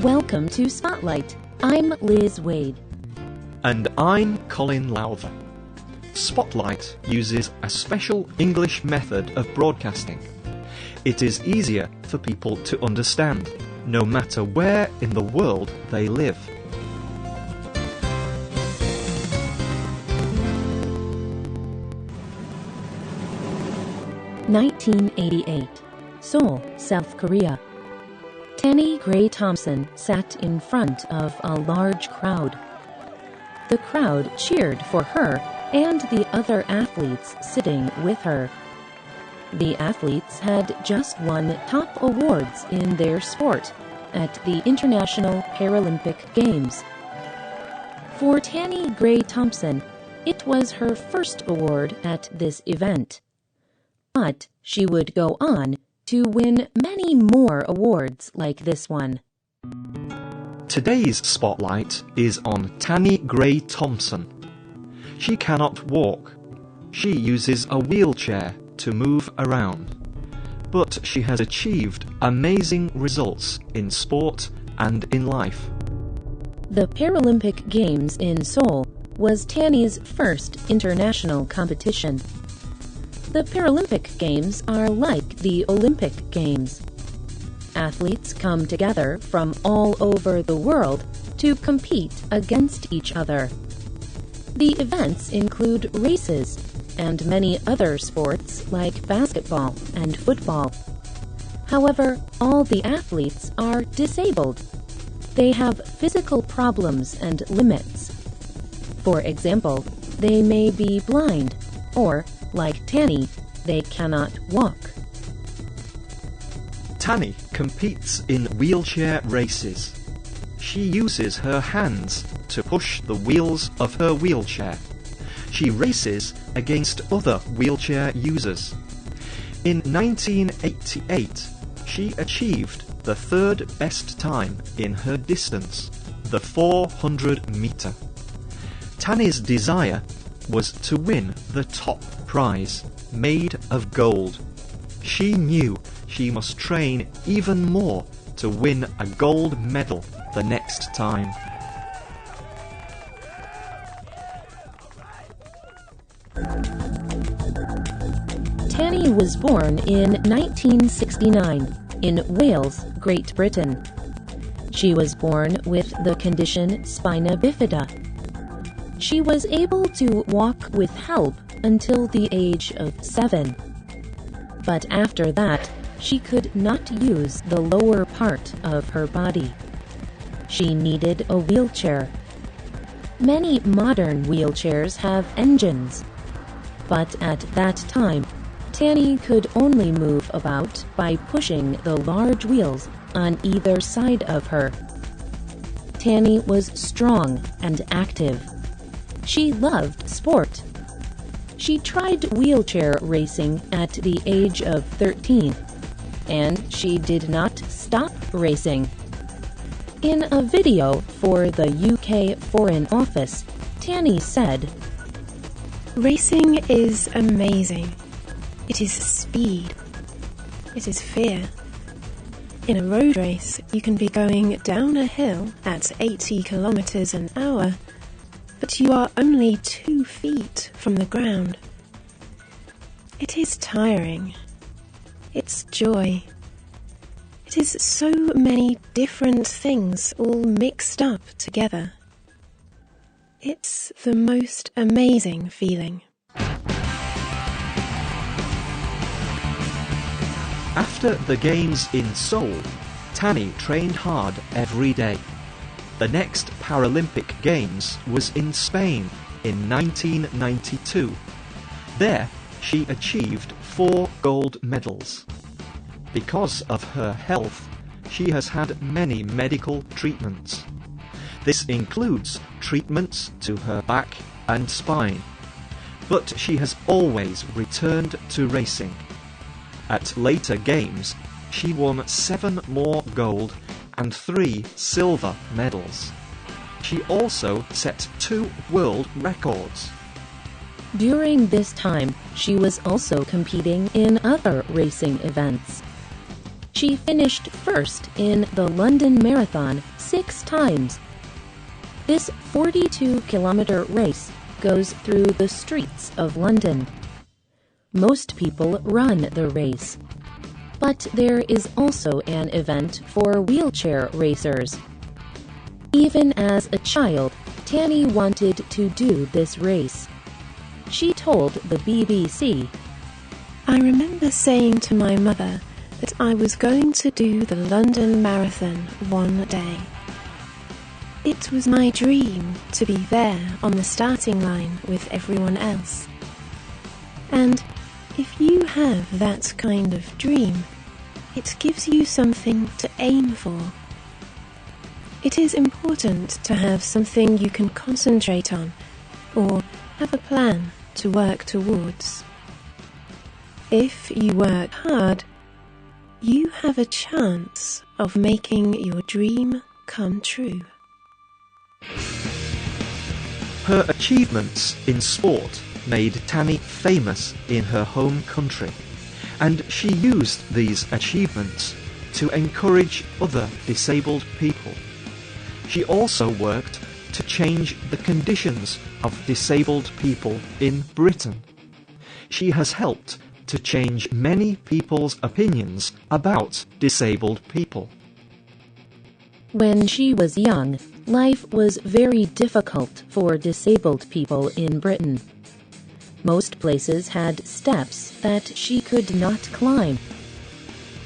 Welcome to Spotlight. I'm Liz Wade. And I'm Colin Lowther. Spotlight uses a special English method of broadcasting. It is easier for people to understand, no matter where in the world they live. (1988) Seoul, South Korea. Tanny Gray Thompson sat in front of a large crowd. The crowd cheered for her and the other athletes sitting with her. The athletes had just won top awards in their sport at the International Paralympic Games. For Tanny Gray Thompson, it was her first award at this event. But she would go on to win many more awards like this one. Today's spotlight is on Tanny Gray Thompson. She cannot walk. She uses a wheelchair to move around. But she has achieved amazing results in sport and in life. The Paralympic Games in Seoul was Tanny's first international competition. The Paralympic Games are like the Olympic Games. Athletes come together from all over the world to compete against each other. The events include races and many other sports like basketball and football. However, all the athletes are disabled. They have physical problems and limits. For example, they may be blind, or like Tanny, they cannot walk. Tanny competes in wheelchair races. She uses her hands to push the wheels of her wheelchair. She races against other wheelchair users. In 1988, she achieved the third best time in her distance, the 400 meter. Tanny's desire was to win the top prize, made of gold. She knew she must train even more to win a gold medal the next time. Tanny was born in 1969 in Wales, Great Britain. She was born with the condition spina bifida. She was able to walk with help until the age of 7. But after that, she could not use the lower part of her body. She needed a wheelchair. Many modern wheelchairs have engines. But at that time, Tanny could only move about by pushing the large wheels on either side of her. Tanny was strong and active. She loved sport. She tried wheelchair racing at the age of 13, and she did not stop racing. In a video for the UK Foreign Office, Tanny said, "Racing is amazing. It is speed. It is fear. In a road race, you can be going down a hill at 80 kilometers an hour, but you are only 2 feet from the ground. It is tiring. It's joy. It is so many different things all mixed up together. It's the most amazing feeling." After the games in Seoul, Tanny trained hard every day. The next Paralympic Games was in Spain in 1992. There, she achieved 4 gold medals. Because of her health, she has had many medical treatments. This includes treatments to her back and spine. But she has always returned to racing. At later games, she won 7 more gold and 3 silver medals. She also set 2 world records. During this time, she was also competing in other racing events. She finished first in the London Marathon 6 times. This 42-kilometer race goes through the streets of London. Most people run the race, but there is also an event for wheelchair racers. Even as a child, Tanny wanted to do this race. She told the BBC, "I remember saying to my mother that I was going to do the London Marathon one day. It was my dream to be there on the starting line with everyone else. And if you have that kind of dream, it gives you something to aim for. It is important to have something you can concentrate on, or have a plan to work towards. If you work hard, you have a chance of making your dream come true." Her achievements in sport made Tanny famous in her home country, and she used these achievements to encourage other disabled people. She also worked to change the conditions of disabled people in Britain. She has helped to change many people's opinions about disabled people. When she was young, life was very difficult for disabled people in Britain. Most places had steps that she could not climb.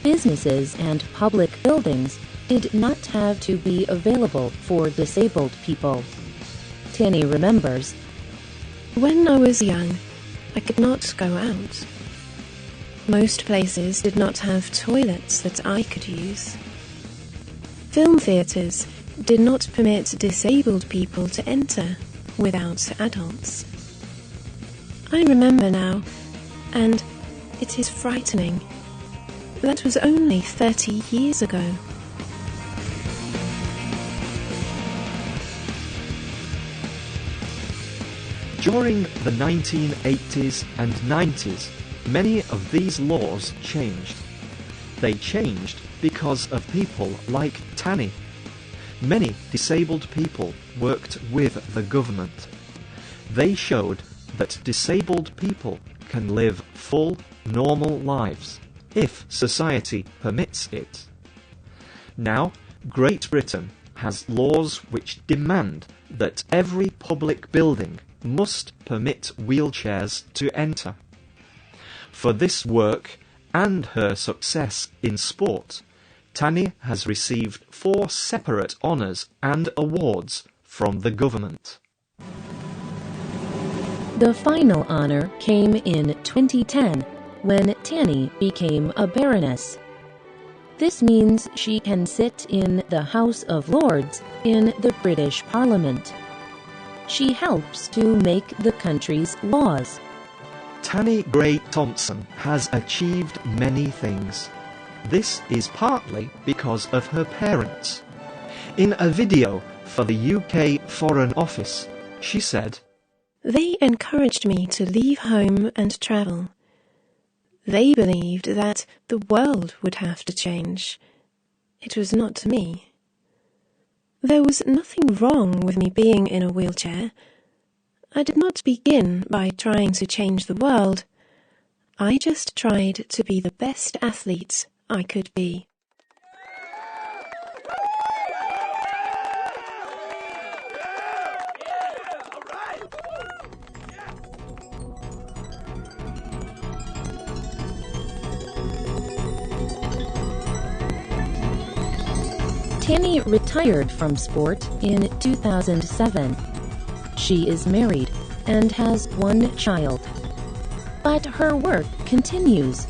Businesses and public buildings did not have to be available for disabled people. Tanny remembers, "When I was young, I could not go out. Most places did not have toilets that I could use. Film theatres did not permit disabled people to enter without adults. I remember now, and it is frightening. That was only 30 years ago." During the 1980s and 90s, many of these laws changed. They changed because of people like Tanny. Many disabled people worked with the government. They showed that disabled people can live full, normal lives, if society permits it. Now, Great Britain has laws which demand that every public building must permit wheelchairs to enter. For this work and her success in sport, Tanny has received 4 separate honours and awards from the government. The final honor came in 2010 when Tanny became a baroness. This means she can sit in the House of Lords in the British Parliament. She helps to make the country's laws. Tanny Gray Thompson has achieved many things. This is partly because of her parents. In a video for the UK Foreign Office, she said, "They encouraged me to leave home and travel. They believed that the world would have to change. It was not me. There was nothing wrong with me being in a wheelchair. I did not begin by trying to change the world. I just tried to be the best athlete I could be." Tanny retired from sport in 2007. She is married and has 1 child. But her work continues.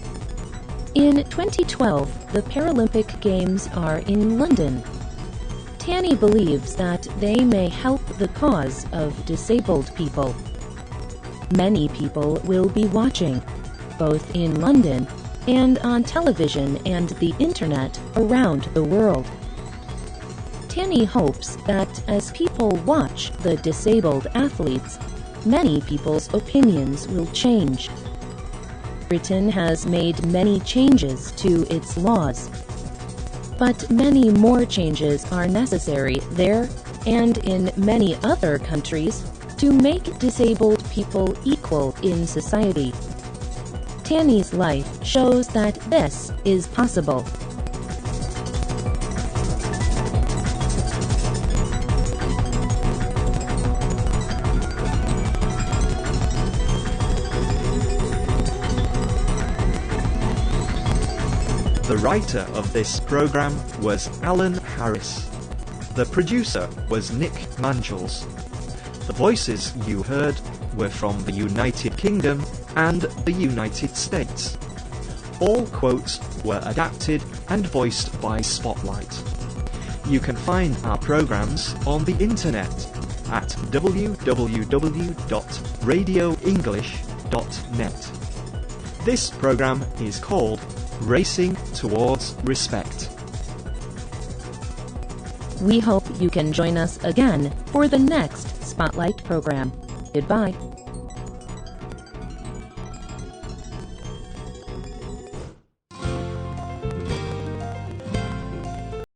In 2012, the Paralympic Games are in London. Tanny believes that they may help the cause of disabled people. Many people will be watching, both in London and on television and the internet around the world. Tanny hopes that as people watch the disabled athletes, many people's opinions will change. Britain has made many changes to its laws, but many more changes are necessary there and in many other countries to make disabled people equal in society. Tanny's life shows that this is possible. The writer of this program was Alan Harris. The producer was Nick Mangels. The voices you heard were from the United Kingdom and the United States. All quotes were adapted and voiced by Spotlight. You can find our programs on the internet at www.radioenglish.net. This program is called Racing Towards Respect. We hope you can join us again for the next Spotlight program. Goodbye.